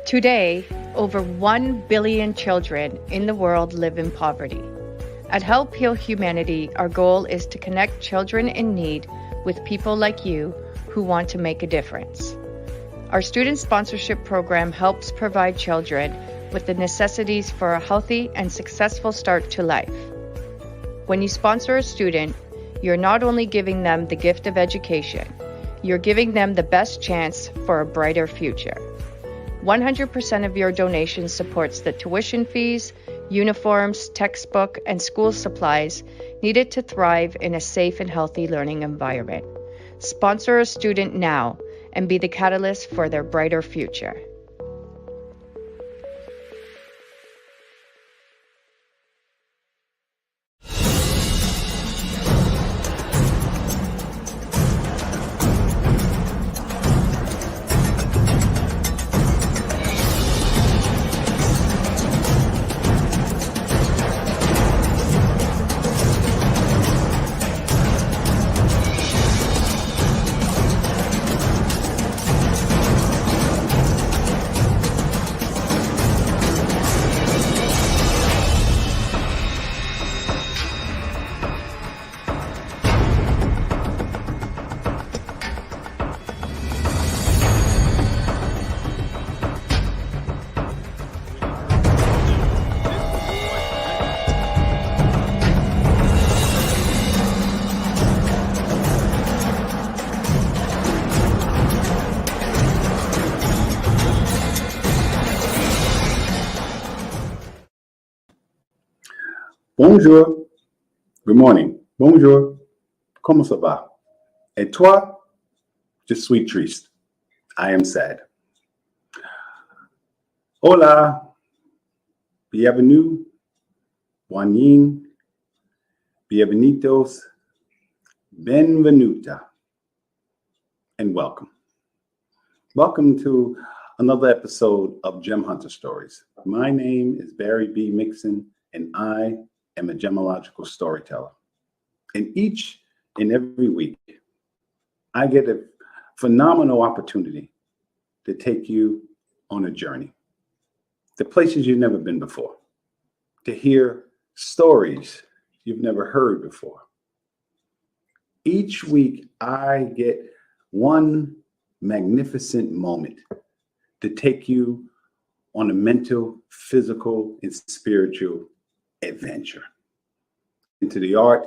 Today, over 1 billion children in the world live in poverty. At Help Heal Humanity, our goal is to connect children in need with people like you who want to make a difference. Our student sponsorship program helps provide children with the necessities for a healthy and successful start to life. When you sponsor a student, you're not only giving them the gift of education, you're giving them the best chance for a brighter future. 100% of your donation supports the tuition fees, uniforms, textbook, and school supplies needed to thrive in a safe and healthy learning environment. Sponsor a student now and be the catalyst for their brighter future. Bonjour, good morning, bonjour, comment ça va? Et toi? Je suis triste, I am sad. Hola, bienvenue, buenin, bienvenidos, benvenuta, and welcome. Welcome to another episode of Gem Hunter Stories. My name is Barry B. Mixon, and I am a gemmological storyteller. And each and every week, I get a phenomenal opportunity to take you on a journey to places you've never been before, to hear stories you've never heard before. Each week, I get one magnificent moment to take you on a mental, physical, and spiritual adventure into the art,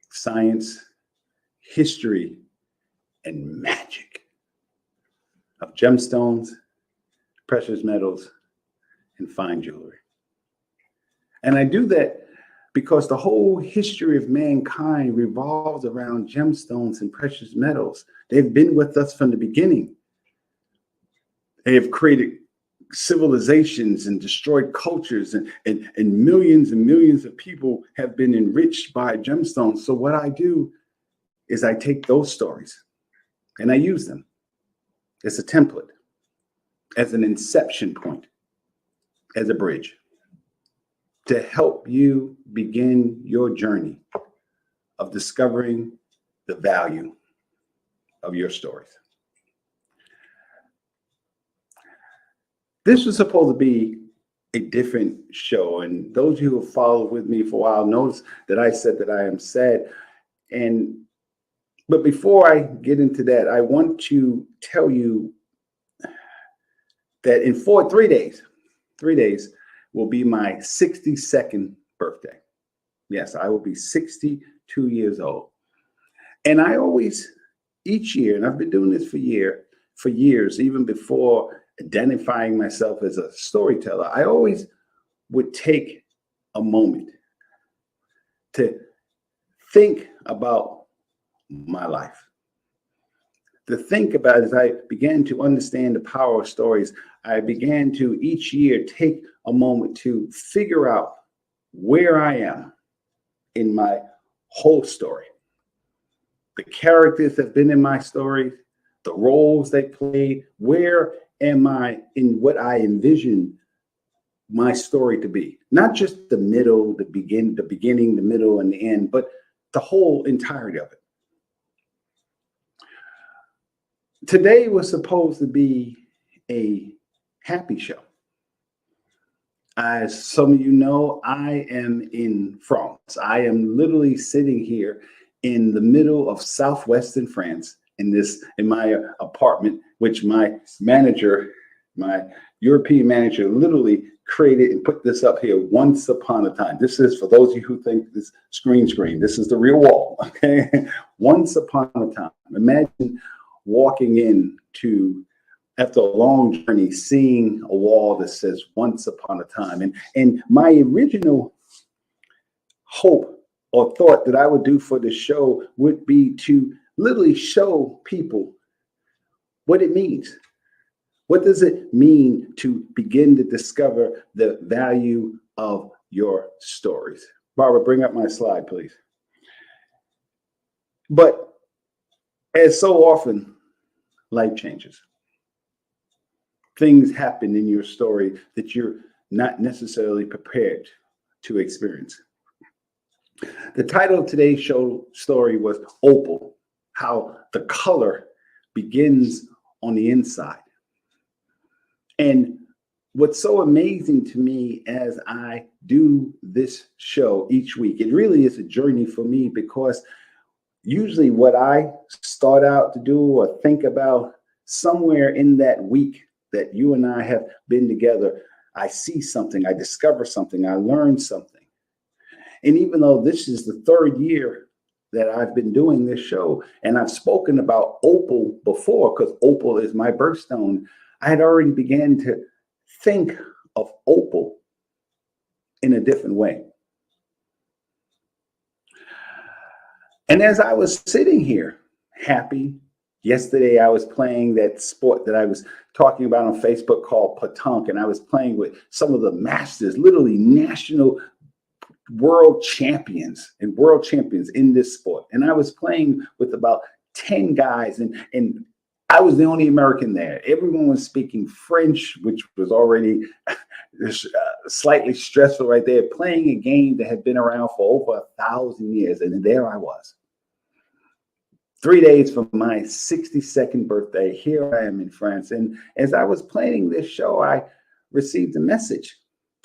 science, history, and magic of gemstones, precious metals, and fine jewelry. And I do that because the whole history of mankind revolves around gemstones and precious metals. They've been with us from the beginning. They have created civilizations and destroyed cultures, and millions of people have been enriched by gemstones. So what I do is I take those stories and I use them as a template, as an inception point, as a bridge to help you begin your journey of discovering the value of your stories. This was supposed to be a different show, and those of you who have followed with me for a while notice that I said that I am sad. But before I get into that, I want to tell you that in 3 days will be my 62nd birthday. Yes, I will be 62 years old. And I always, each year, and I've been doing this for years, even before identifying myself as a storyteller, I always would take a moment to think about my life. To think about, as I began to understand the power of stories, I began to each year take a moment to figure out where I am in my whole story. The characters that have been in my story, the roles they play, where am I in what I envision my story to be? Not just the middle, the beginning, the middle, and the end, but the whole entirety of it. Today was supposed to be a happy show. As some of you know, I am in France. I am literally sitting here in the middle of southwestern France in my apartment, which my manager, my European manager, literally created and put this up here once upon a time. This is for those of you who think this screen. This is the real wall. Okay, once upon a time. Imagine walking into, after a long journey, seeing a wall that says once upon a time. And my original hope or thought that I would do for the show would be to literally show people what it means. What does it mean to begin to discover the value of your stories? Barbara, bring up my slide, please. But as so often, life changes. Things happen in your story that you're not necessarily prepared to experience. The title of today's story was Opal, how the color begins on the inside. And what's so amazing to me as I do this show each week, it really is a journey for me, because usually what I start out to do or think about somewhere in that week that you and I have been together, I see something, I discover something, I learn something. And even though this is the third year that I've been doing this show, and I've spoken about opal before, because opal is my birthstone, I had already began to think of opal in a different way. And as I was sitting here happy, yesterday I was playing that sport that I was talking about on Facebook called pétanque, and I was playing with some of the masters, literally national world champions in this sport. And I was playing with about 10 guys, and I was the only American there. Everyone was speaking French, which was already slightly stressful right there, playing a game that had been around for over 1,000 years. And there I was. 3 days from my 62nd birthday, here I am in France. And as I was planning this show, I received a message,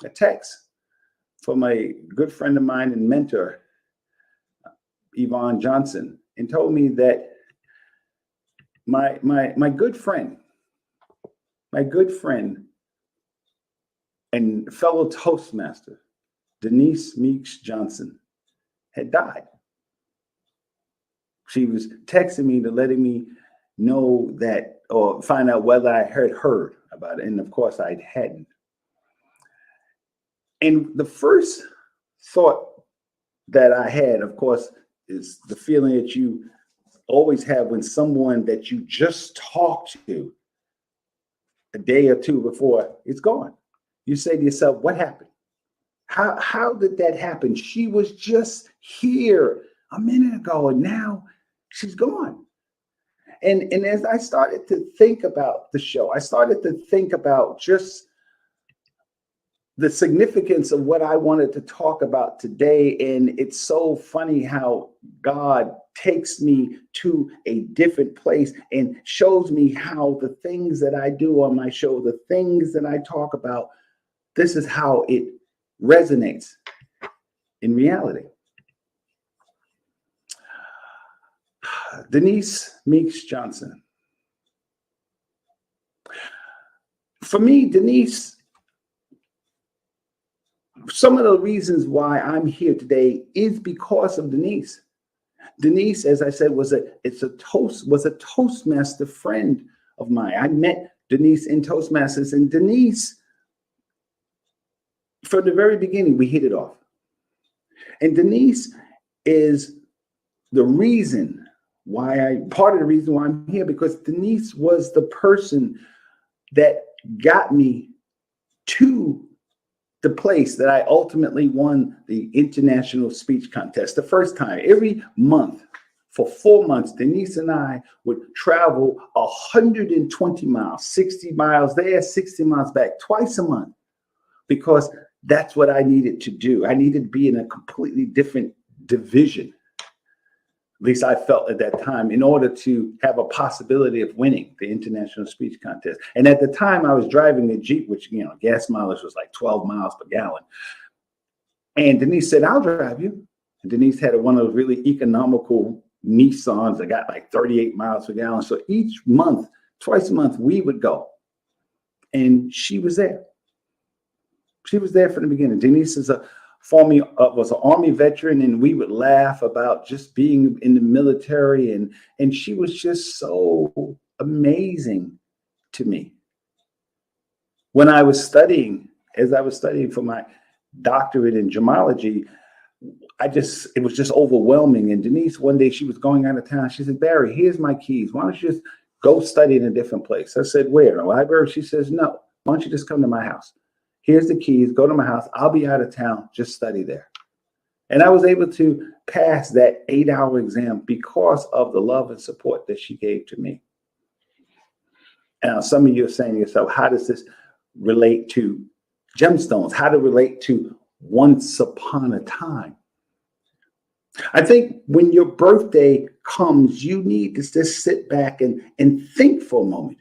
a text from a good friend of mine and mentor, Yvonne Johnson, and told me that my good friend and fellow Toastmaster, Denise Meeks Johnson, had died. She was texting me to letting me know that, or find out whether I had heard about it. And of course I hadn't. And the first thought that I had, of course, is the feeling that you always have when someone that you just talked to a day or two before is gone. You say to yourself, what happened? How did that happen? She was just here a minute ago, and now she's gone. And as I started to think about the show, I started to think about just the significance of what I wanted to talk about today. And it's so funny how God takes me to a different place and shows me how the things that I do on my show, the things that I talk about, this is how it resonates in reality. Denise Meeks Johnson. For me, Denise Some of the reasons why I'm here today is because of Denise. Denise, as I said, was a Toastmaster friend of mine. I met Denise in Toastmasters, and Denise, from the very beginning, we hit it off. And Denise is part of the reason why I'm here, because Denise was the person that got me to the place that I ultimately won the international speech contest. The first time, every month for 4 months, Denise and I would travel 120 miles, 60 miles there, 60 miles back, twice a month, because that's what I needed to do. I needed to be in a completely different division. At least I felt at that time, in order to have a possibility of winning the international speech contest. And at the time I was driving a Jeep, which, gas mileage was like 12 miles per gallon. And Denise said, I'll drive you. And Denise had one of those really economical Nissans that got like 38 miles per gallon. So each month, twice a month, we would go. And she was there. She was there from the beginning. Denise was an Army veteran, and we would laugh about just being in the military, and she was just so amazing to me. When I was studying for my doctorate in gemology, it was just overwhelming. And Denise, one day, she was going out of town. She said, Barry, here's my keys. Why don't you just go study in a different place? I said, where? A library? She says, no. Why don't you just come to my house? Here's the keys. Go to my house. I'll be out of town. Just study there. And I was able to pass that 8-hour exam because of the love and support that she gave to me. Now, some of you are saying to yourself, how does this relate to gemstones? How does it relate to once upon a time? I think when your birthday comes, you need to just sit back and think for a moment.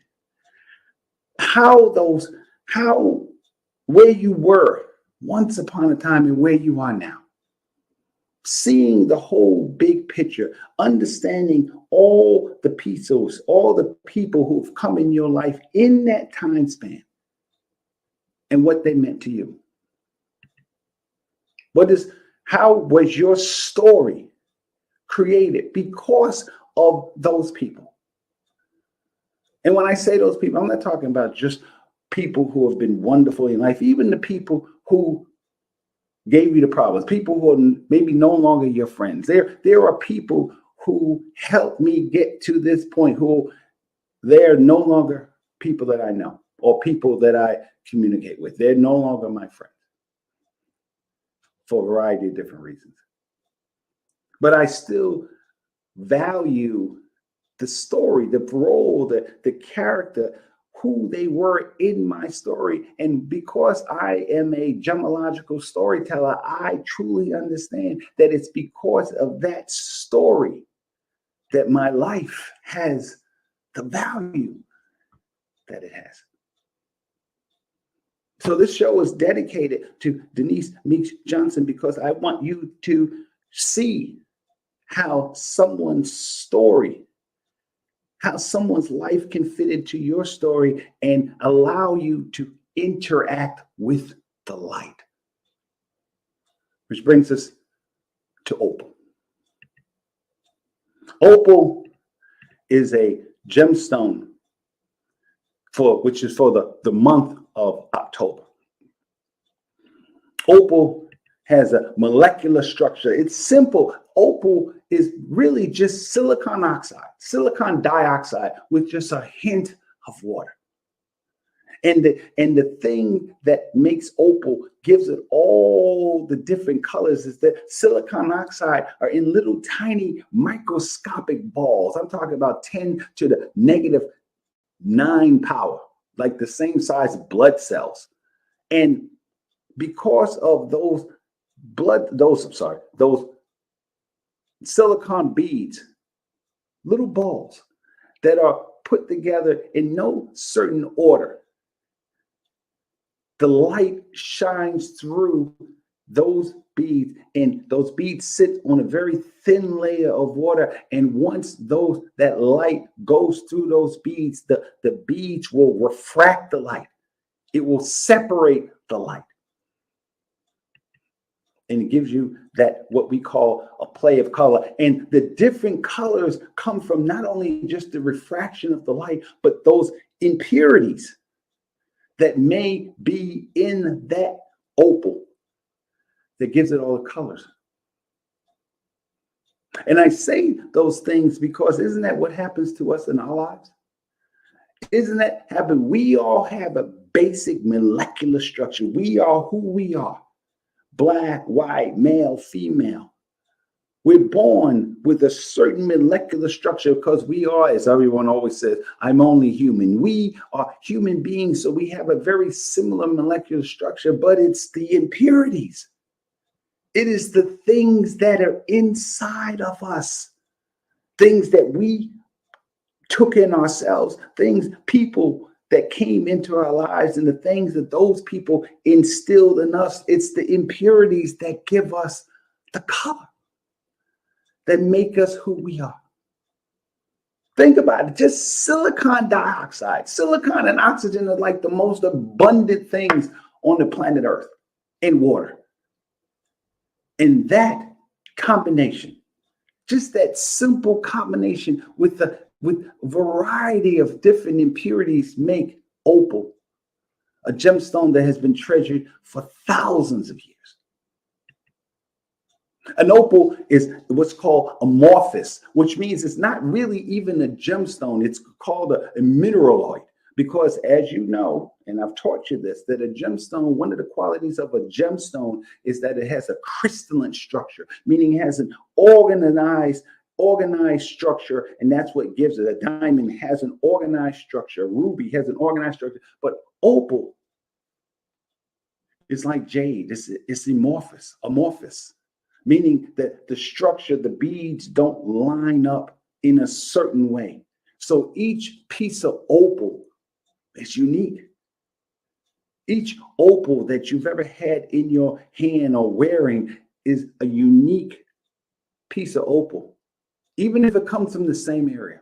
Where you were once upon a time and where you are now. Seeing the whole big picture, understanding all the pieces, all the people who've come in your life in that time span and what they meant to you. How was your story created because of those people? And when I say those people, I'm not talking about just people who have been wonderful in life, even the people who gave you the problems, people who are maybe no longer your friends. There are people who helped me get to this point who they're no longer people that I know or people that I communicate with. They're no longer my friends for a variety of different reasons. But I still value the story, the role, the character, who they were in my story. And because I am a gemmological storyteller, I truly understand that it's because of that story that my life has the value that it has. So this show is dedicated to Denise Meeks Johnson because I want you to see how someone's story, how someone's life can fit into your story and allow you to interact with the light. Which brings us to opal. Opal is a gemstone which is for the month of October. Opal has a molecular structure. It's simple. Opal is really just silicon dioxide with just a hint of water. And the thing that makes opal, gives it all the different colors, is that silicon oxide are in little tiny microscopic balls. I'm talking about 10 to the -9 power, like the same size of blood cells. And because of those silicon beads, little balls that are put together in no certain order, the light shines through those beads, and those beads sit on a very thin layer of water. And once that light goes through those beads, the beads will refract the light. It will separate the light. And it gives you that what we call a play of color. And the different colors come from not only just the refraction of the light, but those impurities that may be in that opal that gives it all the colors. And I say those things because isn't that what happens to us in our lives? Isn't that happen? We all have a basic molecular structure. We are who we are. Black, white, male, female. We're born with a certain molecular structure because we are, as everyone always says, I'm only human. We are human beings, so we have a very similar molecular structure, but it's the impurities. It is the things that are inside of us, things that we took in ourselves, people that came into our lives, and the things that those people instilled in us. It's the impurities that give us the color, that make us who we are. Think about it, just silicon dioxide. Silicon and oxygen are like the most abundant things on the planet Earth in water. And that combination, just that simple combination with variety of different impurities make opal, a gemstone that has been treasured for thousands of years. An opal is what's called amorphous, which means it's not really even a gemstone. It's called a mineraloid because, as you know, and I've taught you this, that a gemstone, one of the qualities of a gemstone is that it has a crystalline structure, meaning it has an organized structure, and that's what gives it. A diamond has an organized structure. A ruby has an organized structure, but opal is like jade. It's amorphous, meaning that the structure, the beads don't line up in a certain way. So each piece of opal is unique. Each opal that you've ever had in your hand or wearing is a unique piece of opal, even if it comes from the same area.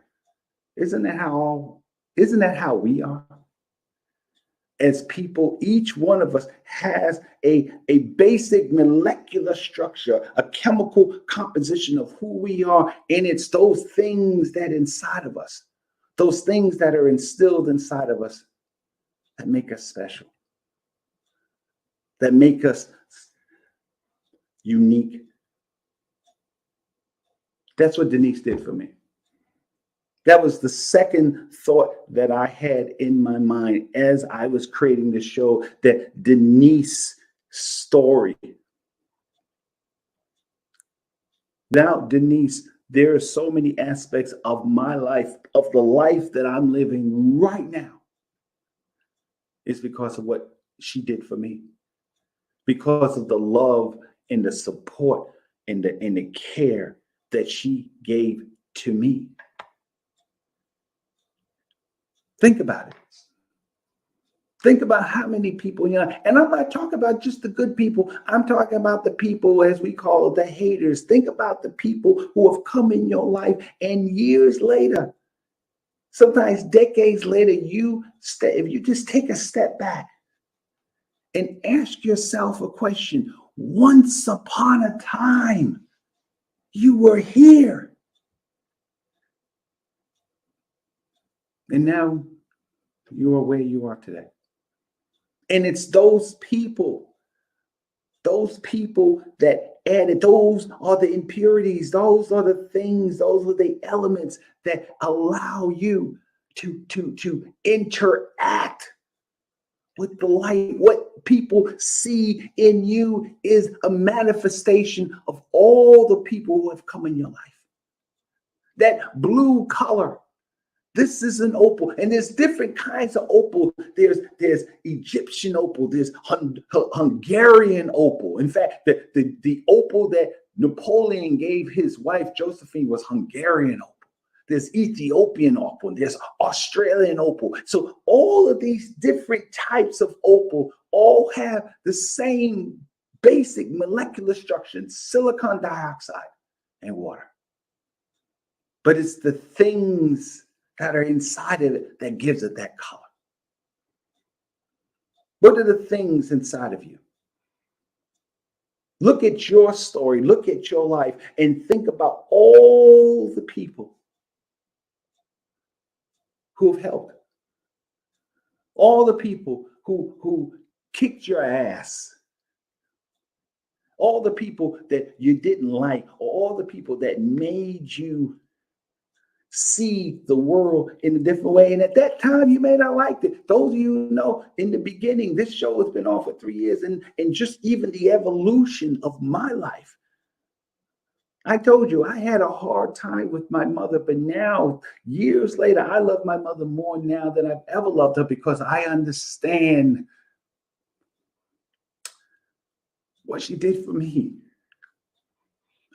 Isn't that how we are? As people, each one of us has a basic molecular structure, a chemical composition of who we are. And it's those things that inside of us, those things that are instilled inside of us that make us special, that make us unique. That's what Denise did for me. That was the second thought that I had in my mind as I was creating the show, that Denise story. Now, Denise, there are so many aspects of my life, of the life that I'm living right now. It's because of what she did for me, because of the love and the support and the care that she gave to me. Think about it. Think about how many people, and I'm not talking about just the good people. I'm talking about the people, as we call it, the haters. Think about the people who have come in your life, and years later, sometimes decades later, if you just take a step back and ask yourself a question. Once upon a time, you were here. And now you are where you are today. And it's those people that added, those are the impurities, those are the things, those are the elements that allow you to interact with the light. What people see in you is a manifestation of all the people who have come in your life. That blue color, this is an opal, and there's different kinds of opal. There's Egyptian opal, there's Hungarian opal. In fact, the opal that Napoleon gave his wife Josephine was Hungarian opal. There's Ethiopian opal, there's Australian opal. So all of these different types of opal all have the same basic molecular structure, silicon dioxide and water. But it's the things that are inside of it that gives it that color. What are the things inside of you? Look at your story, look at your life, and think about all the people who have helped, all the people who kicked your ass, all the people that you didn't like, or all the people that made you see the world in a different way. And at that time, you may not like it. Those of you who know, in the beginning, this show has been on for 3 years, and just even the evolution of my life. I told you I had a hard time with my mother, but now, years later, I love my mother more now than I've ever loved her, because I understand what she did for me.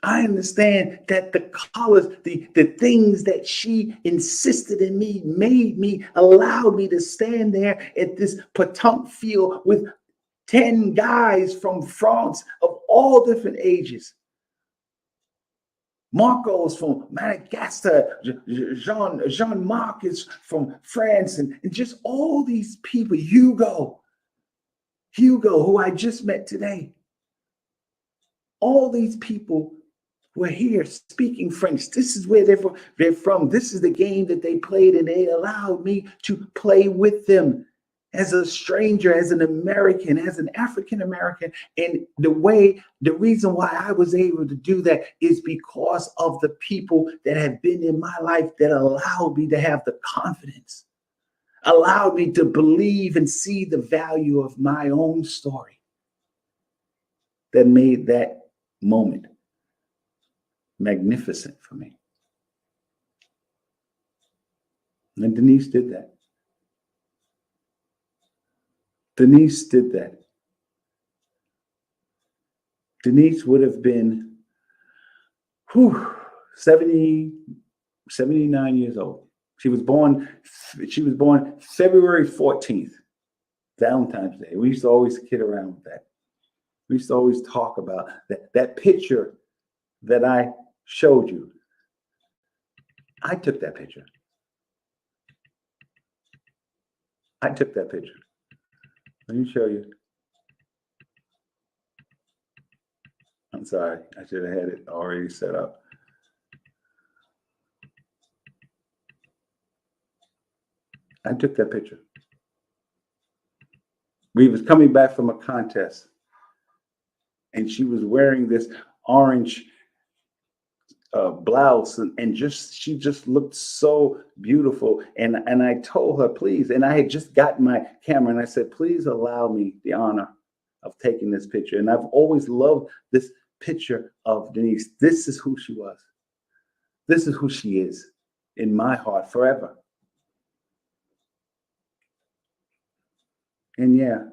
I understand that the colors, the things that she insisted in me, made me, allowed me to stand there at this petanque field with 10 guys from France of all different ages. Marco's from Madagascar, Jean-Marc is from France, and just all these people. Hugo, who I just met today. All these people were here speaking French. This is where they're from. This is the game that they played, and they allowed me to play with them as a stranger, as an American, as an African American. And the reason why I was able to do that is because of the people that have been in my life that allowed me to have the confidence, allowed me to believe and see the value of my own story, that made that moment magnificent for me. And Denise did that. Denise did that. Denise would have been 79 years old. She was born February 14th, Valentine's Day. We used to always kid around with that. We used to always talk about that picture that I showed you. I took that picture. Let me show you. I'm sorry, I should have had it already set up. I took that picture. We was coming back from a contest, and she was wearing this orange blouse, and she just looked so beautiful. And I told her, please, and I had just gotten my camera, and I said, please allow me the honor of taking this picture. And I've always loved this picture of Denise. This is who she was. This is who she is in my heart forever. And yeah,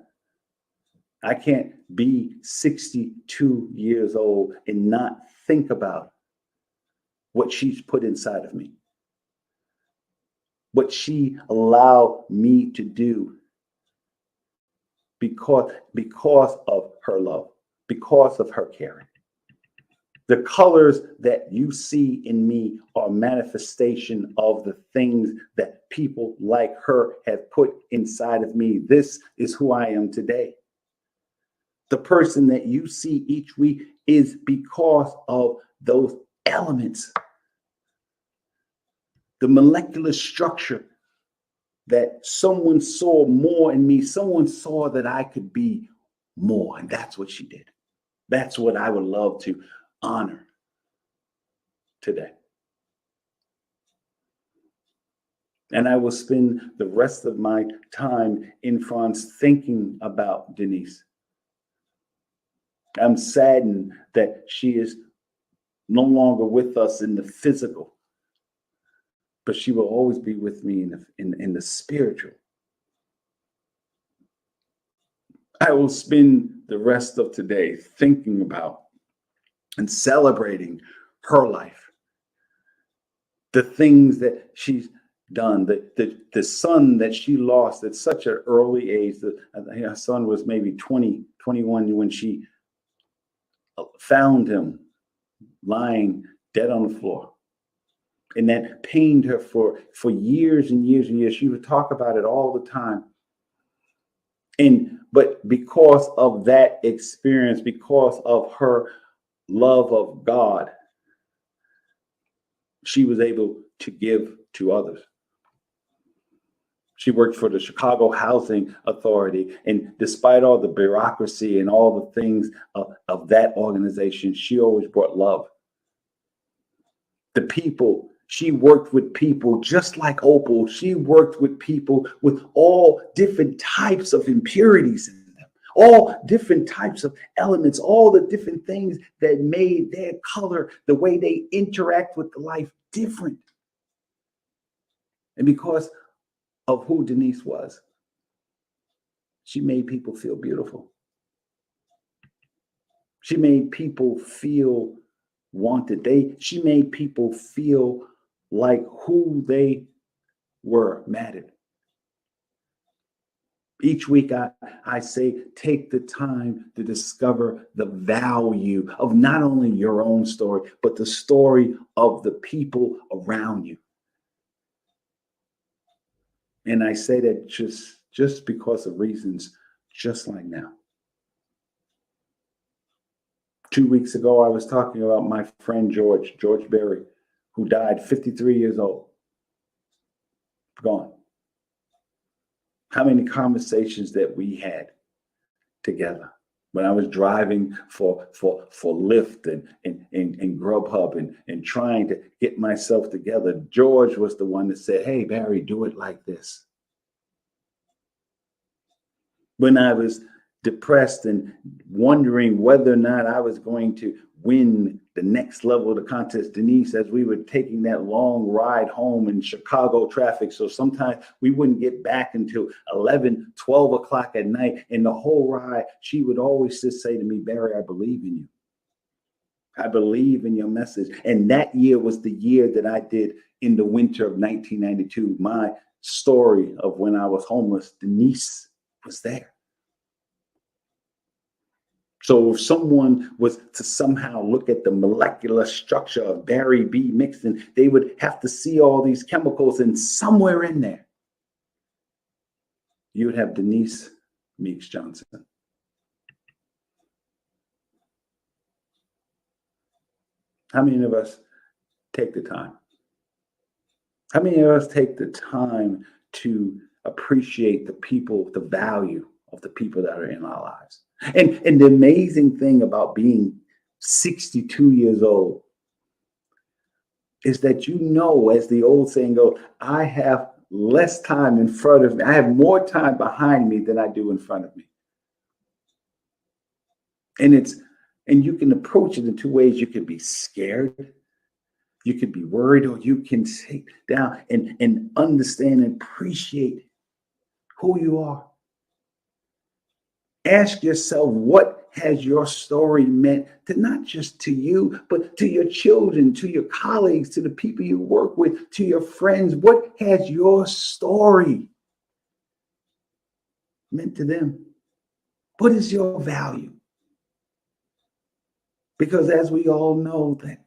I can't be 62 years old and not think about what she's put inside of me, what she allowed me to do because of her love, because of her caring. The colors that you see in me are manifestation of the things that people like her have put inside of me. This is who I am today. The person that you see each week is because of those elements, the molecular structure that someone saw more in me. Someone saw that I could be more, and that's what she did. That's what I would love to honor today. And I will spend the rest of my time in France thinking about Denise. I'm saddened that she is no longer with us in the physical, but she will always be with me in the spiritual. I will spend the rest of today thinking about and celebrating her life, the things that she's done, the son that she lost at such an early age. Her son was maybe 20, 21 when she found him lying dead on the floor. And that pained her for years and years and years. She would talk about it all the time. And But because of that experience, because of her love of God, she was able to give to others. She worked for the Chicago Housing Authority. And despite all the bureaucracy and all the things of that organization, she always brought love. The people, she worked with people just like Opal. She worked with people with all different types of impurities in them, all different types of elements, all the different things that made their color, the way they interact with the life, different. And because of who Denise was, she made people feel beautiful. She made people feel wanted. She made people feel like who they were mattered. Each week I say, take the time to discover the value of not only your own story, but the story of the people around you. And I say that just because of reasons just like now. 2 weeks ago, I was talking about my friend George Berry, who died 53 years old. Gone. How many conversations that we had together when I was driving for Lyft and Grubhub and trying to get myself together. George was the one that said, "Hey, Barry, do it like this." When I was depressed and wondering whether or not I was going to win the next level of the contest, Denise, as we were taking that long ride home in Chicago traffic, so sometimes we wouldn't get back until 11, 12 o'clock at night. And the whole ride, she would always just say to me, "Barry, I believe in you. I believe in your message." And that year was the year that I did in the winter of 1992. My story of when I was homeless, Denise was there. So if someone was to somehow look at the molecular structure of Barry B. Mixon, they would have to see all these chemicals, and somewhere in there, you would have Denise Meeks Johnson. How many of us take the time? How many of us take the time to appreciate the people, the value of the people that are in our lives? And the amazing thing about being 62 years old is that, as the old saying goes, I have less time in front of me. I have more time behind me than I do in front of me. And you can approach it in two ways. You can be scared, you can be worried, or you can sit down and understand and appreciate who you are. Ask yourself, what has your story meant to not just to you, but to your children, to your colleagues, to the people you work with, to your friends? What has your story meant to them? What is your value? Because as we all know, that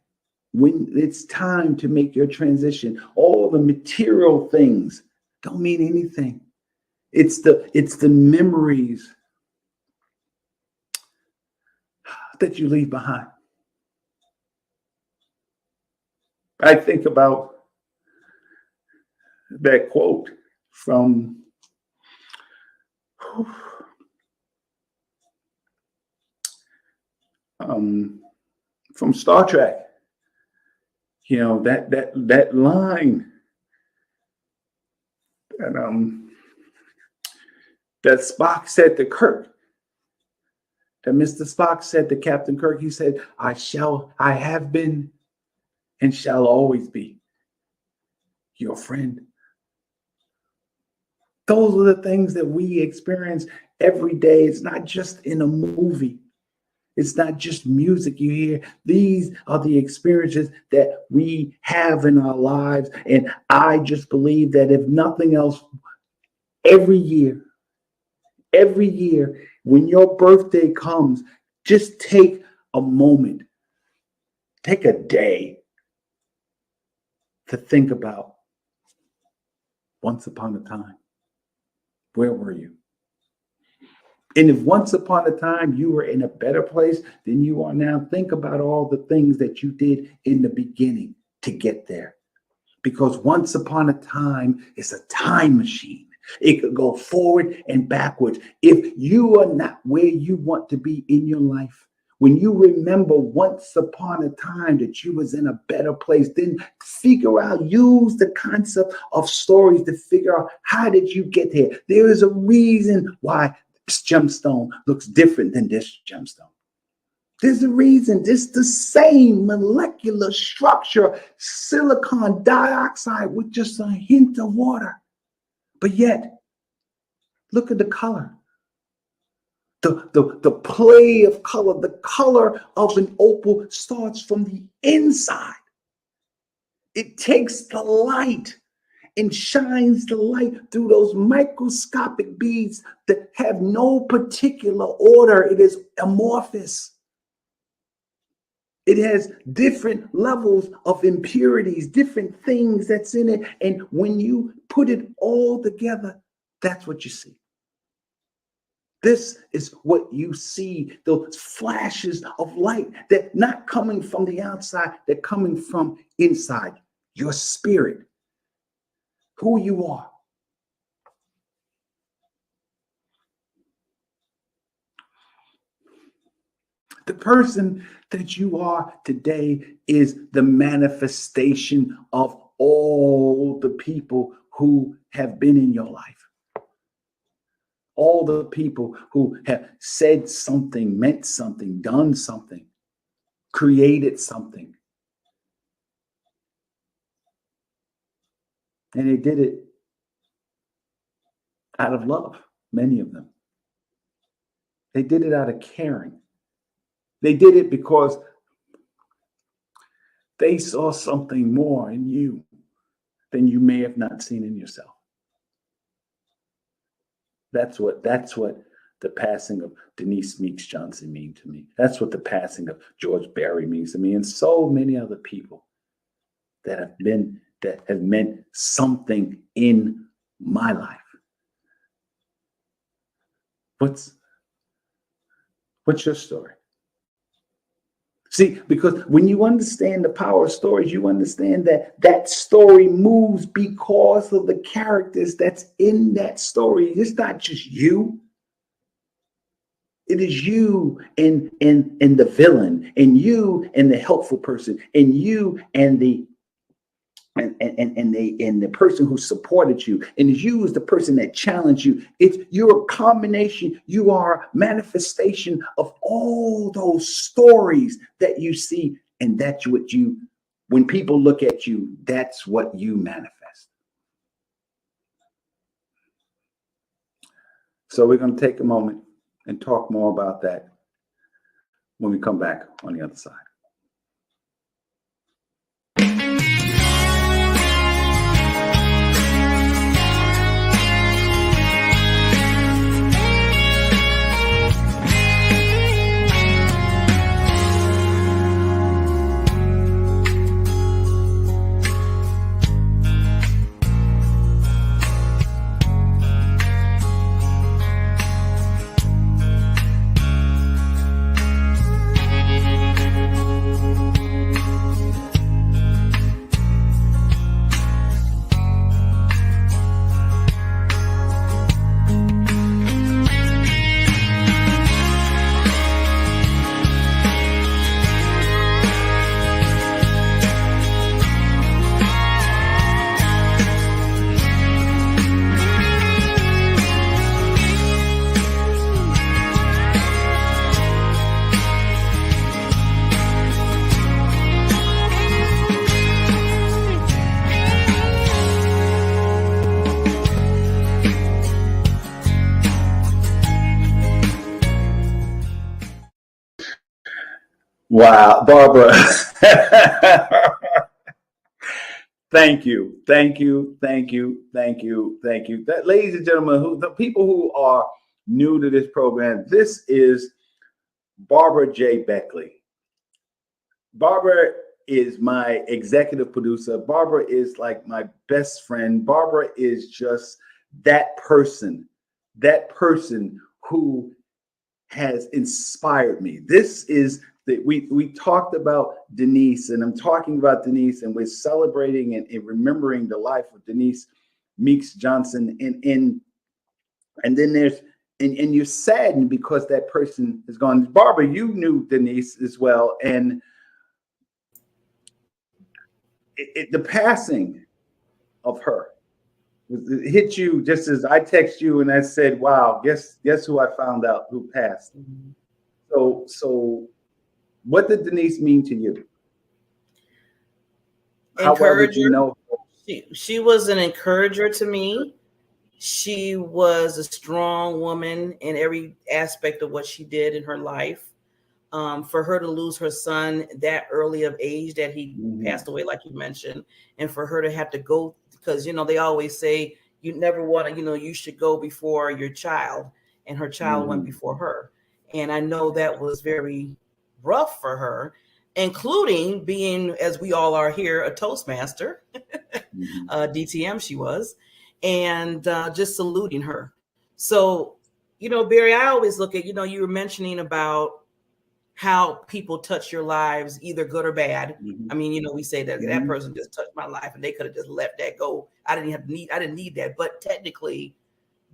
when it's time to make your transition, all the material things don't mean anything. It's the memories that you leave behind. I think about that quote from Star Trek. That line that Spock said to Kirk, that Mr. Spock said to Captain Kirk. He said, I have been and shall always be your friend. Those are the things that we experience every day. It's not just in a movie. It's not just music you hear. These are the experiences that we have in our lives. And I just believe that if nothing else, every year, when your birthday comes, just take a moment, take a day to think about once upon a time. Where were you? And if once upon a time you were in a better place than you are now, think about all the things that you did in the beginning to get there. Because once upon a time is a time machine. It could go forward and backwards. If you are not where you want to be in your life, when you remember once upon a time that you was in a better place, then figure out, use the concept of stories to figure out, how did you get there? There is a reason why this gemstone looks different than this gemstone. There's a reason. It's the same molecular structure, silicon dioxide with just a hint of water. But yet, look at the color. The play of color, the color of an opal starts from the inside. It takes the light and shines the light through those microscopic beads that have no particular order. It is amorphous. It has different levels of impurities, different things that's in it. And when you put it all together, that's what you see. This is what you see, those flashes of light that not coming from the outside, they're coming from inside your spirit, who you are. The person that you are today is the manifestation of all the people who have been in your life. All the people who have said something, meant something, done something, created something. And they did it out of love, many of them. They did it out of caring. They did it because they saw something more in you than you may have not seen in yourself. That's what the passing of Denise Meeks Johnson means to me. That's what the passing of George Barry means to me, and so many other people that have meant something in my life. What's your story? See, because when you understand the power of stories, you understand that that story moves because of the characters that's in that story. It's not just you. It is you and the villain, and you and the helpful person, and you and the the person who supported you, and you is the person that challenged you. You're a combination. You are a manifestation of all those stories that you see, and that's what you, when people look at you, that's what you manifest. So we're going to take a moment and talk more about that when we come back on the other side. Wow, Barbara. Thank you. That, ladies and gentlemen, the people who are new to this program, this is Barbara J. Beckley. Barbara is my executive producer. Barbara is like my best friend. Barbara is just that person who has inspired me. This is that we talked about Denise, and I'm talking about Denise, and we're celebrating and remembering the life of Denise Meeks Johnson, and then there's and you're saddened because that person is gone. Barbara, you knew Denise as well, and the passing of her it hit you just as I text you and I said, "Wow, guess who I found out who passed." Mm-hmm. So, what did Denise mean to you? How well did you know? She was an encourager to me. She was a strong woman in every aspect of what she did in her life. For her to lose her son that early of age, that he passed away, like you mentioned, and for her to have to go, because, they always say you never want to, you should go before your child, and her child went before her. And I know that was very rough for her, including being, as we all are here, a Toastmaster, DTM she was, and just saluting her. So, Barry, I always look at, you were mentioning about how people touch your lives, either good or bad. I mean, we say that that person just touched my life and they could have just let that go. I didn't need that. But technically,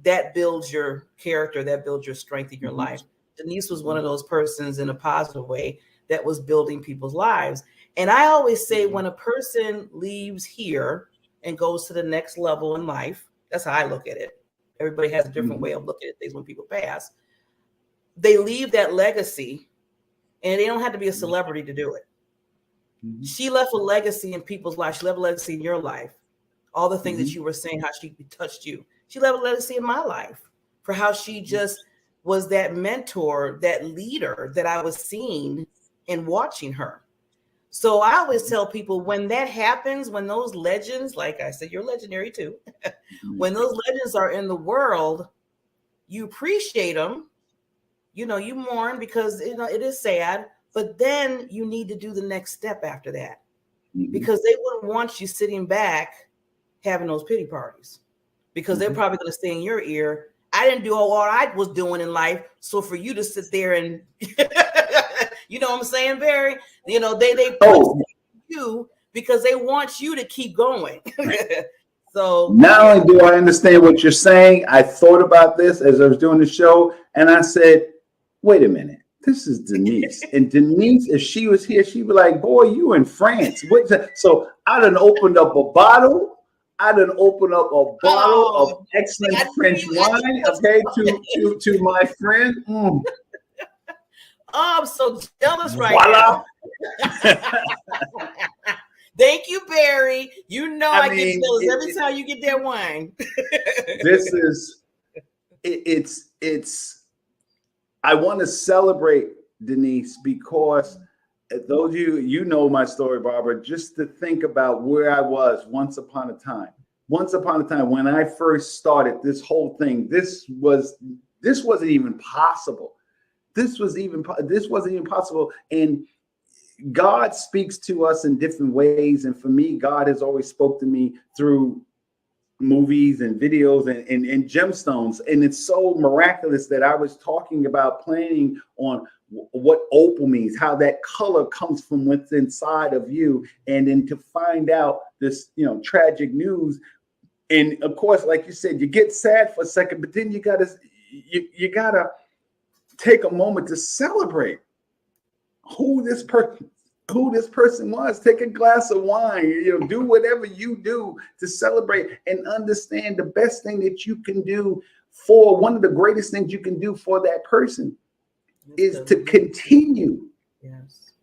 that builds your character, that builds your strength in your life. Denise was one of those persons in a positive way that was building people's lives. And I always say when a person leaves here and goes to the next level in life, that's how I look at it. Everybody has a different way of looking at things when people pass. They leave that legacy. And they don't have to be a celebrity to do it. She left a legacy in people's lives. She left a legacy in your life. All the things that you were saying, how she touched you. She left a legacy in my life for how she just was that mentor, that leader that I was seeing and watching her. So I always tell people when that happens, when those legends, like I said, you're legendary too. When those legends are in the world, you appreciate them. You mourn because, it is sad, but then you need to do the next step after that because they wouldn't want you sitting back having those pity parties because they're probably going to stay in your ear. I didn't do all I was doing in life. So for you to sit there and, you know what I'm saying, Barry? They push you because they want you to keep going. So not only do I understand what you're saying, I thought about this as I was doing the show and I said, wait a minute, this is Denise. And Denise, if she was here, she'd be like, boy, you in France. So I done opened up a bottle. I done opened up a bottle of excellent French wine, okay, to my friend. Oh, I'm so jealous right now. Thank you, Barry. I get jealous every time you get that wine. This is, it's, I want to celebrate Denise because those of you know my story, Barbara, just to think about where I was once upon a time. Once upon a time when I first started this whole thing, this wasn't even possible. This wasn't even possible. And God speaks to us in different ways. And for me, God has always spoke to me through movies and videos and gemstones. And it's so miraculous that I was talking about planning on what opal means, how that color comes from what's inside of you. And then to find out this, tragic news. And of course, like you said, you get sad for a second, but then you gotta take a moment to celebrate who this person was. Take a glass of wine, do whatever you do to celebrate and understand the best thing that you can do for one of the greatest things you can do for that person is to continue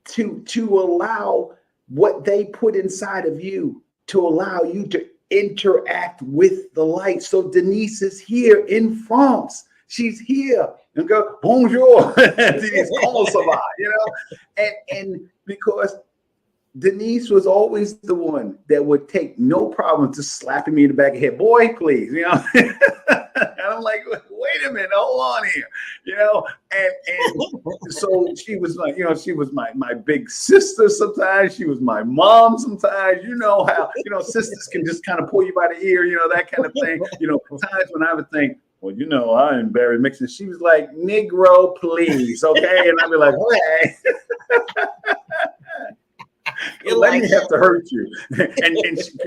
to allow what they put inside of you to allow you to interact with the light. So Denise is here in France. She's here and go, bonjour, Denise, comment ça va, and because Denise was always the one that would take no problem to slapping me in the back of the head, boy, please, and I'm like, wait a minute, hold on here, and so she was like, she was my big sister sometimes, she was my mom sometimes, how, sisters can just kind of pull you by the ear, that kind of thing, times when I would think, well, you know, I'm Barry Mixon. She was like, Negro, please, okay? And I'd be like, okay. Let me have to hurt you. and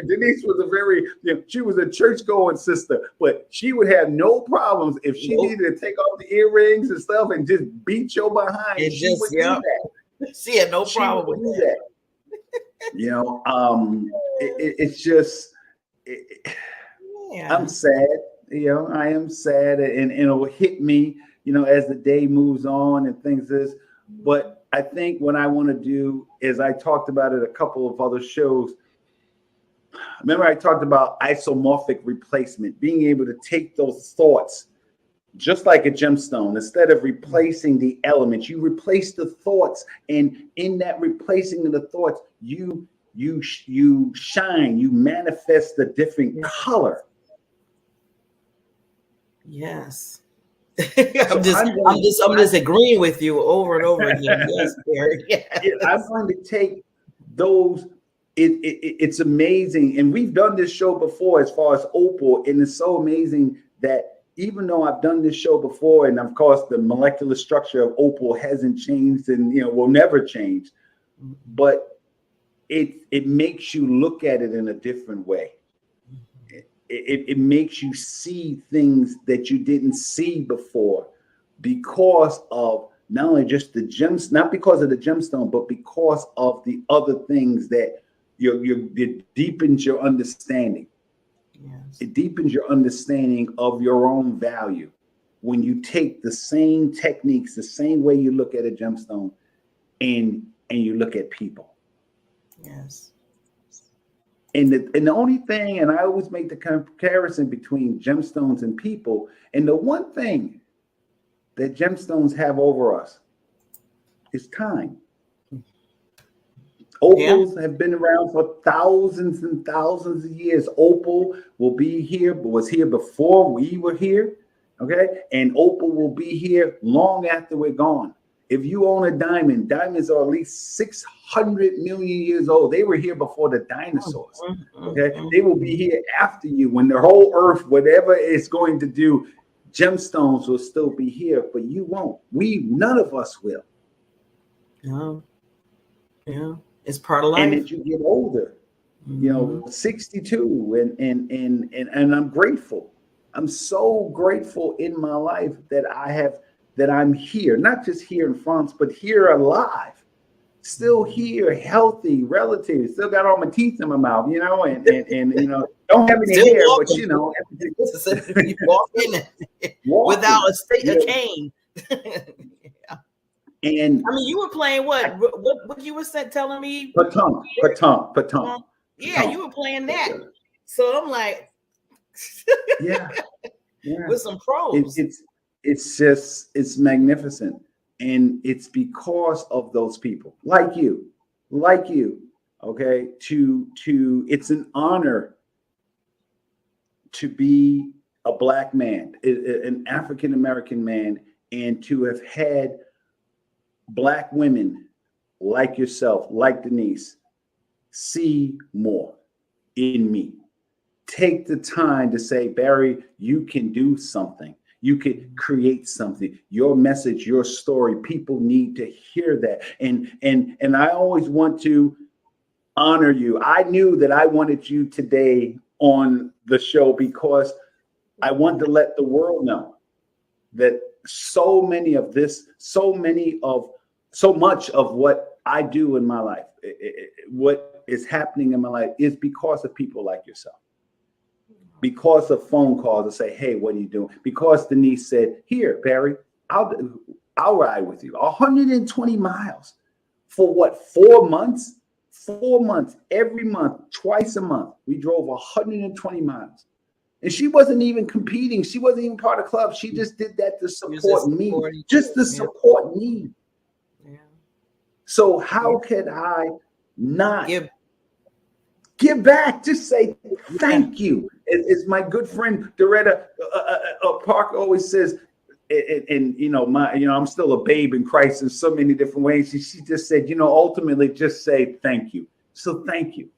Denise was a very, she was a church-going sister, but she would have no problems if she needed to take off the earrings and stuff and just beat your behind. And she would do that. She had no problem with that. You know, it's just, I'm sad. You know, I am sad, and it'll hit me, you know, as the day moves on and things is. But I think what I want to do is, I talked about it a couple of other shows. Remember, I talked about isomorphic replacement, being able to take those thoughts, just like a gemstone. Instead of replacing the elements, you replace the thoughts, and in that replacing of the thoughts, you shine, you manifest a different color. Yes. I'm just agreeing with you over and over again. Yes, Barry. Yes. I'm going to take those. It's amazing, and we've done this show before as far as opal, and it's so amazing that even though I've done this show before, and of course the molecular structure of opal hasn't changed, and will never change, but it makes you look at it in a different way. It makes you see things that you didn't see before, because of not only just the gems, not because of the gemstone, but because of the other things that it deepens your understanding. Yes. It deepens your understanding of your own value when you take the same techniques, the same way you look at a gemstone, and you look at people. Yes. And the only thing, and I always make the comparison between gemstones and people, and the one thing that gemstones have over us is time. Opals have been around for thousands and thousands of years. Opal will be here, but was here before we were here, okay? And opal will be here long after we're gone. If you own a diamond, diamonds are at least 600 million years old. They were here before the dinosaurs. Okay, they will be here after you. When the whole earth, whatever it's going to do, gemstones will still be here, but you won't. None of us will. No. Yeah, it's part of life. And as you get older, 62, and I'm grateful. I'm so grateful in my life that I'm here, not just here in France, but here alive, still here, healthy, relative, still got all my teeth in my mouth, and don't have any hair, but walking without a cane. And I mean, you were playing what you were telling me? Paton. Yeah, you were playing that. So I'm like, yeah. with some pros. It's magnificent. And it's because of those people like you, okay, it's an honor to be a Black man, an African-American man, and to have had Black women like yourself, like Denise, see more in me. Take the time to say, Barry, you can do something. You could create something. Your message, your story, people need to hear that. And I always want to honor you. I knew that I wanted you today on the show because I want to let the world know that so much of what I do in my life, what is happening in my life, is because of people like yourself. Because of phone calls to say, hey, what are you doing? Because Denise said, here, Barry, I'll ride with you. 120 miles for what, 4 months? 4 months, every month, twice a month. We drove 120 miles. And she wasn't even competing. She wasn't even part of the club. She just did that to support me. Just to support me. Yeah. So how could I not give back? Just say thank you. As my good friend Doretta Park always says, and I'm still a babe in Christ in so many different ways. She just said, ultimately just say thank you. So thank you.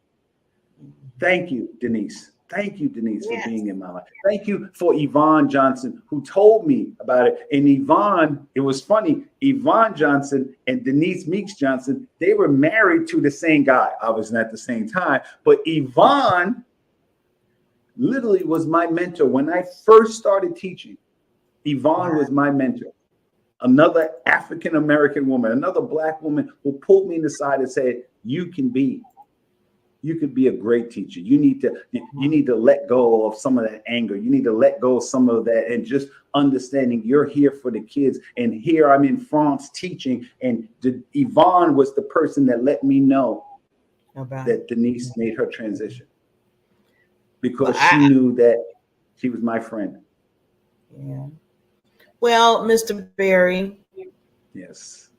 Thank you, Denise. Thank you, Denise, for Yes. being in my life. Thank you for Yvonne Johnson, who told me about it. And Yvonne, it was funny, Yvonne Johnson and Denise Meeks Johnson, they were married to the same guy, obviously not at the same time. But Yvonne literally was my mentor. When I first started teaching, Yvonne was my mentor. Another African-American woman, another Black woman who pulled me aside and said, you could be a great teacher. You need to let go of some of that anger. You need to let go of some of that, and just understanding you're here for the kids. And here I'm in France teaching, and Yvonne was the person that let me know that Denise made her transition, because she knew that she was my friend. Yeah. Well, Mr. Barry. Yes.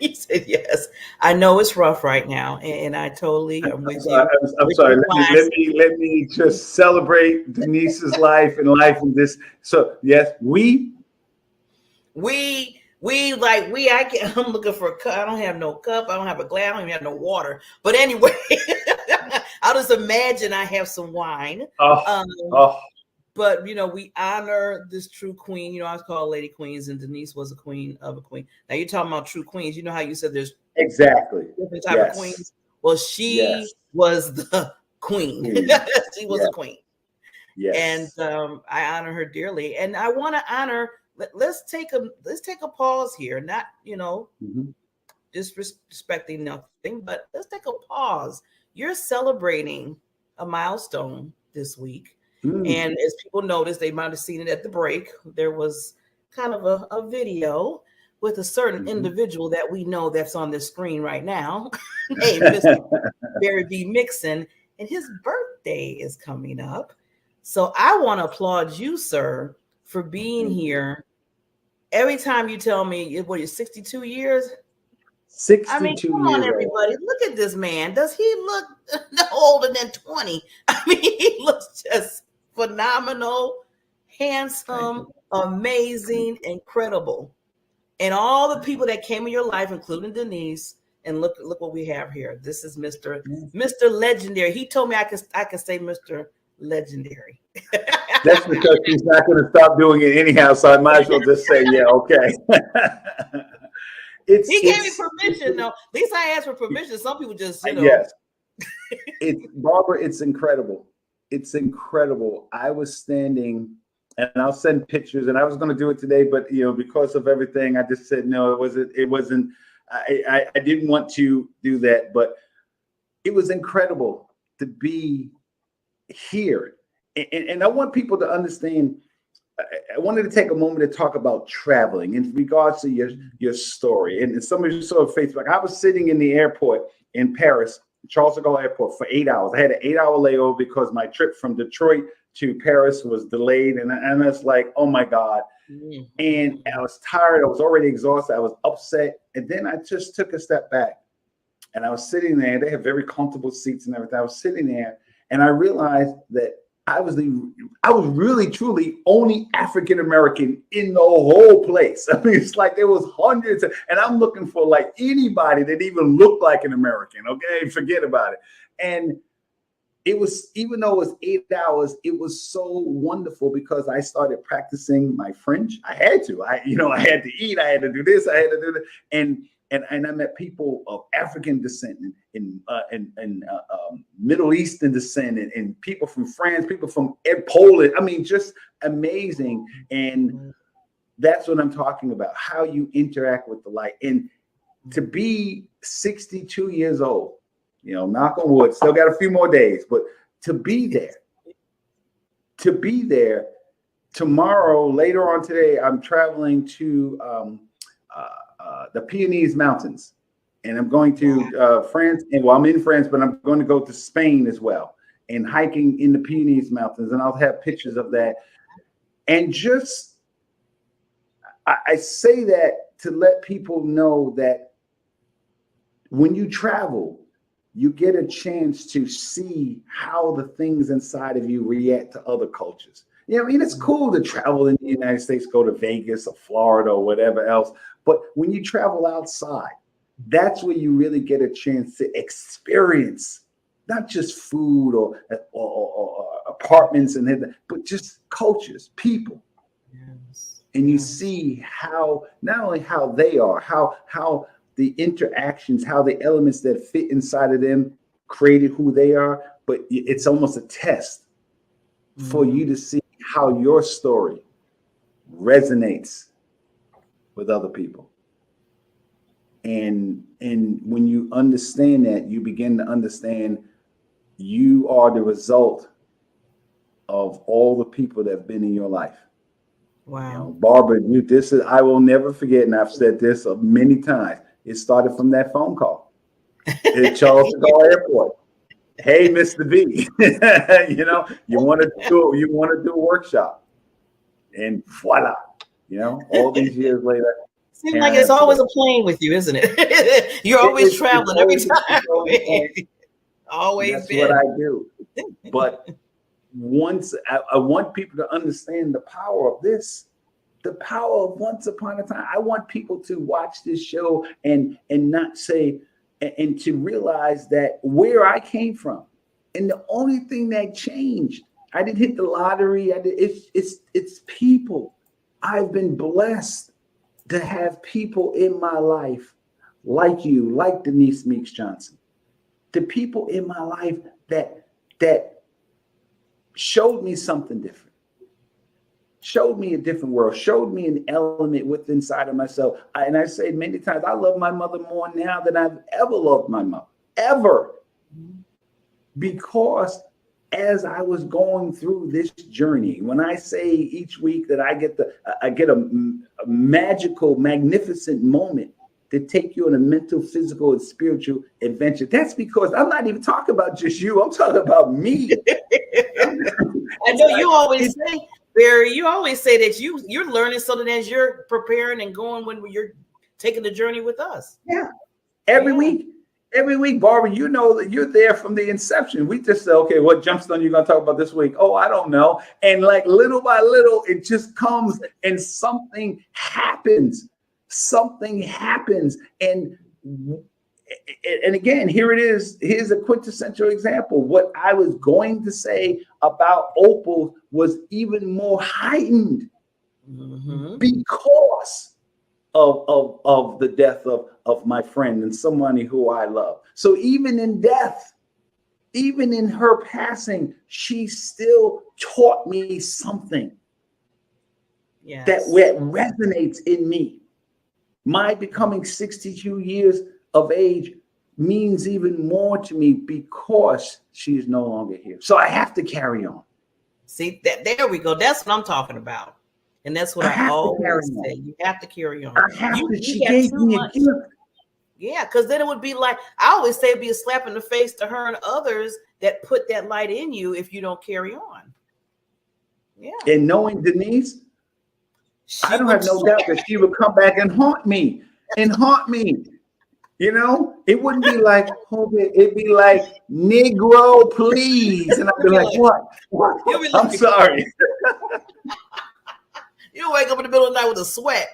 You said yes. I know it's rough right now, and I totally am with you. I'm sorry. Let me just celebrate Denise's life and life in this. So yes, I'm looking for a cup. I don't have no cup. I don't have a glass. I don't even have no water. But anyway, I'll just imagine I have some wine. But we honor this true queen. I was called Lady Queens, and Denise was a queen of a queen. Now you're talking about true queens. You know how you said there's exactly different type of queens. Well, she was the queen. She was a queen. Yes. And I honor her dearly. And I want to honor. Let's take a pause here. Not disrespecting nothing, but let's take a pause. You're celebrating a milestone this week. And as people notice, they might have seen it at the break. There was kind of a video with a certain individual that we know that's on the screen right now, named Mr. Barry B. Mixon, and his birthday is coming up. So I want to applaud you, sir, for being here. Every time you tell me, what, you're 62 years? 62 I mean, come on, everybody. Look at this man. Does he look older than 20? I mean, he looks just phenomenal, handsome, amazing, incredible. And all the people that came in your life, including Denise, and look what we have here. This is Mr. Legendary. He told me I could say Mr. Legendary. That's because he's not going to stop doing it anyhow, so I might as well just say, yeah, okay. He gave me permission, though. At least I asked for permission. Some people just, Yes. Barbara, it's incredible. It's incredible. I was standing, and I'll send pictures, and I was going to do it today, but because of everything, I just said no. It wasn't. I didn't want to do that, but it was incredible to be here, and I want people to understand. I wanted to take a moment to talk about traveling in regards to your story. And some of you saw on Facebook. I was sitting in the airport in Paris, Charles de Gaulle Airport, for 8 hours. I had an 8-hour layover because my trip from Detroit to Paris was delayed. And I was like, oh my God. And I was tired. I was already exhausted. I was upset. And then I just took a step back, and I was sitting there. They have very comfortable seats and everything. I was sitting there, and I realized that I was really truly only African American in the whole place. I mean, it's like there was hundreds, and I'm looking for like anybody that even looked like an American. Okay, forget about it. And it was, even though it was 8 hours, it was so wonderful because I started practicing my French. I had to. I had to eat. I had to do this. I had to do that. And I met people of African descent and Middle Eastern descent and people from France, people from Poland. I mean, just amazing. And that's what I'm talking about, how you interact with the light. And to be 62 years old, knock on wood, still got a few more days, but to be there tomorrow, later on today, I'm traveling to the Pyrenees Mountains, and I'm going to France. And I'm in France, but I'm going to go to Spain as well, and hiking in the Pyrenees Mountains. And I'll have pictures of that. And just, I say that to let people know that when you travel, you get a chance to see how the things inside of you react to other cultures. I mean, it's cool to travel in the United States, go to Vegas or Florida or whatever else. But when you travel outside, that's where you really get a chance to experience not just food or apartments but just cultures, people. Yes. And you see how not only how they are, how the interactions, how the elements that fit inside of them created who they are, but it's almost a test for you to see how your story resonates with other people. And when you understand that, you begin to understand you are the result of all the people that have been in your life. Wow. You know, Barbara, I will never forget, and I've said this many times. It started from that phone call at Charles de Gaulle Airport. Hey, Mr. B, you know, you want to do a workshop, and voila, you know, all these years later. Seems like it's always a plane with you, isn't it? You're always traveling every time. Always. That's what I do. But once I want people to understand the power of this, the power of Once Upon a Time. I want people to watch this show and not say, and to realize that where I came from, and the only thing that changed, I didn't hit the lottery. It's people. I've been blessed to have people in my life like you, like Denise Meeks Johnson, the people in my life that showed me something different, showed me a different world, showed me an element within inside of myself. And I say many times, I love my mother more now than I've ever loved my mother, ever. Because as I was going through this journey, when I say each week that I get a magical, magnificent moment to take you on a mental, physical, and spiritual adventure, that's because I'm not even talking about just you. I'm talking about me. I know you always say, Barry, you always say that you're learning something as you're preparing and going when you're taking the journey with us. Yeah. Every week, Barbara, you know that you're there from the inception. We just say, okay, what Gemstone you going to talk about this week? Oh, I don't know. And like little by little, it just comes and something happens. Something happens. And again, here it is. Here's a quintessential example. What I was going to say about Opal was even more heightened because of the death of my friend and somebody who I love. So even in death, even in her passing, she still taught me something that resonates in me. My becoming 62 years of age means even more to me because she is no longer here. So I have to carry on. See, there we go. That's what I'm talking about. And that's what I always say. You have to carry on. She gave me a gift. Yeah, because then it would be like, I always say it'd be a slap in the face to her and others that put that light in you if you don't carry on. Yeah. And knowing Denise, I don't have no doubt that she would come back and haunt me. You know, it wouldn't be like, it'd be like, Negro, please. And I'd be like, what? I'm sorry. You wake up in the middle of the night with a sweat.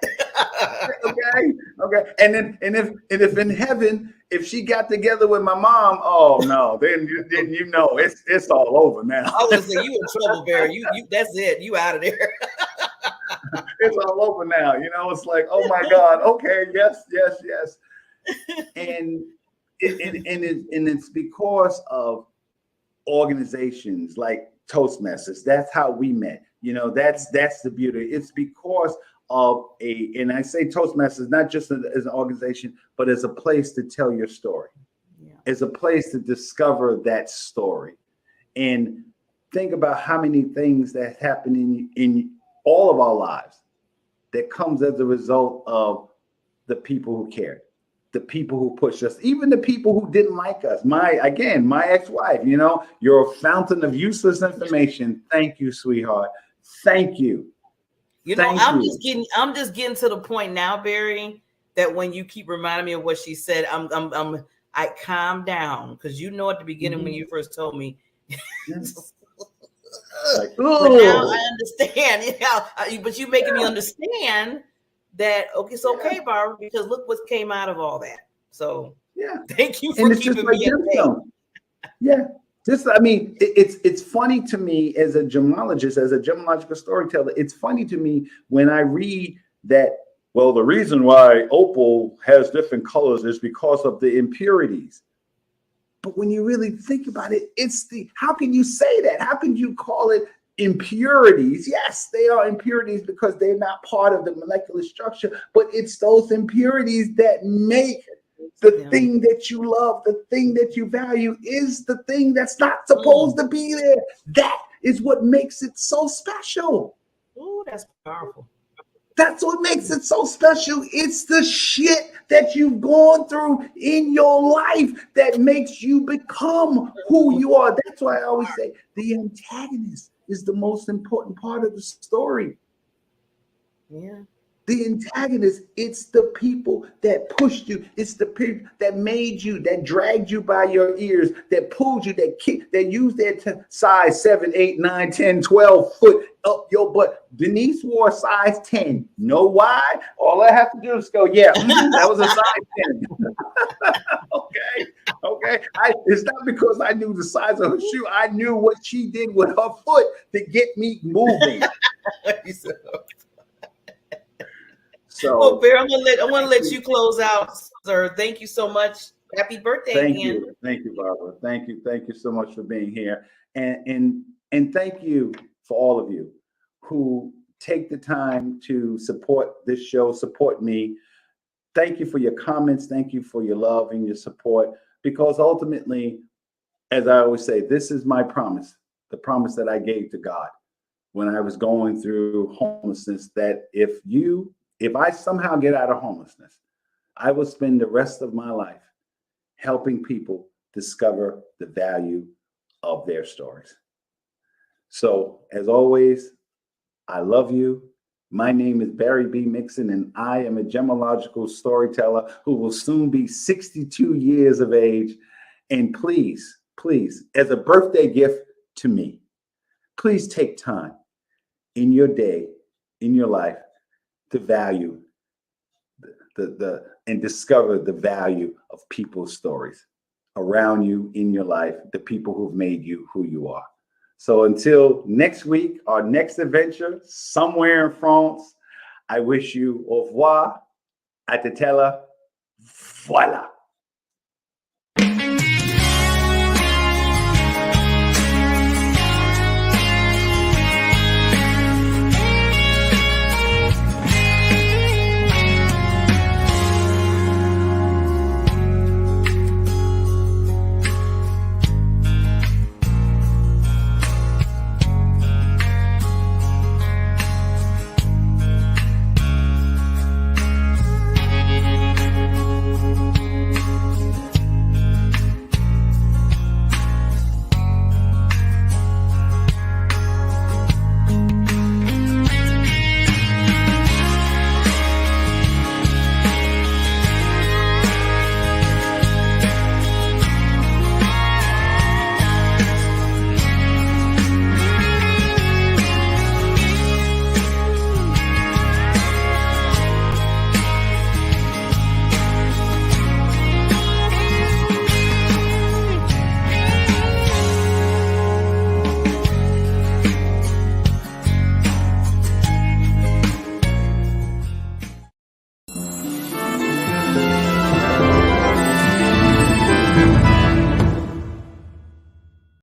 Okay. And if in heaven, if she got together with my mom, oh no, then you know it's all over now. I was say you in trouble, Barry. You that's it. You out of there. It's all over now. You know, it's like, oh my God. Okay, yes. And it's because of organizations like Toastmasters. That's how we met. You know, that's the beauty. It's because of and I say Toastmasters not just as an organization, but as a place to tell your story, as a place to discover that story. And think about how many things that happen in all of our lives that comes as a result of the people who cared, the people who pushed us, even the people who didn't like us. My ex-wife, you know, you're a fountain of useless information. Thank you, sweetheart. Thank you. You know, I'm just getting to the point now, Barry, that when you keep reminding me of what she said, I calm down, because you know at the beginning when you first told me. Like, but now I understand, you know, but you're making me understand that it's okay, Barbara, because look what came out of all that. So thank you for keeping me updated. Yeah. It's funny to me as a gemologist, as a gemological storyteller. It's funny to me when I read that, well, the reason why opal has different colors is because of the impurities. But when you really think about it, how can you say that? How can you call it impurities? Yes, they are impurities because they're not part of the molecular structure, but it's those impurities that make the thing that you love, the thing that you value is the thing that's not supposed to be there. That is what makes it so special. Oh, that's powerful. That's what makes it so special. It's the shit that you've gone through in your life that makes you become who you are. That's why I always say the antagonist is the most important part of the story. Yeah. The antagonist, it's the people that pushed you. It's the people that made you, that dragged you by your ears, that pulled you, that kicked, that used their size 7, 8, 9, 10, 12 foot up your butt. Denise wore size 10. Know why? All I have to do is go, yeah, that was a size 10. Okay. It's not because I knew the size of her shoe. I knew what she did with her foot to get me moving. So, well, Bear, I want to let you close out, sir. Thank you so much. Happy birthday again. Thank you, Barbara. Thank you so much for being here, and thank you for all of you who take the time to support this show, support me. Thank you for your comments. Thank you for your love and your support, because ultimately, as I always say, this is my promise, the promise that I gave to God when I was going through homelessness, that if I somehow get out of homelessness, I will spend the rest of my life helping people discover the value of their stories. So, as always, I love you. My name is Barry B. Mixon, and I am a gemmological storyteller who will soon be 62 years of age. And please, as a birthday gift to me, please take time in your day, in your life, to value and discover the value of people's stories around you in your life, the people who've made you who you are. So until next week, our next adventure somewhere in France, I wish you au revoir, à te tella, voila.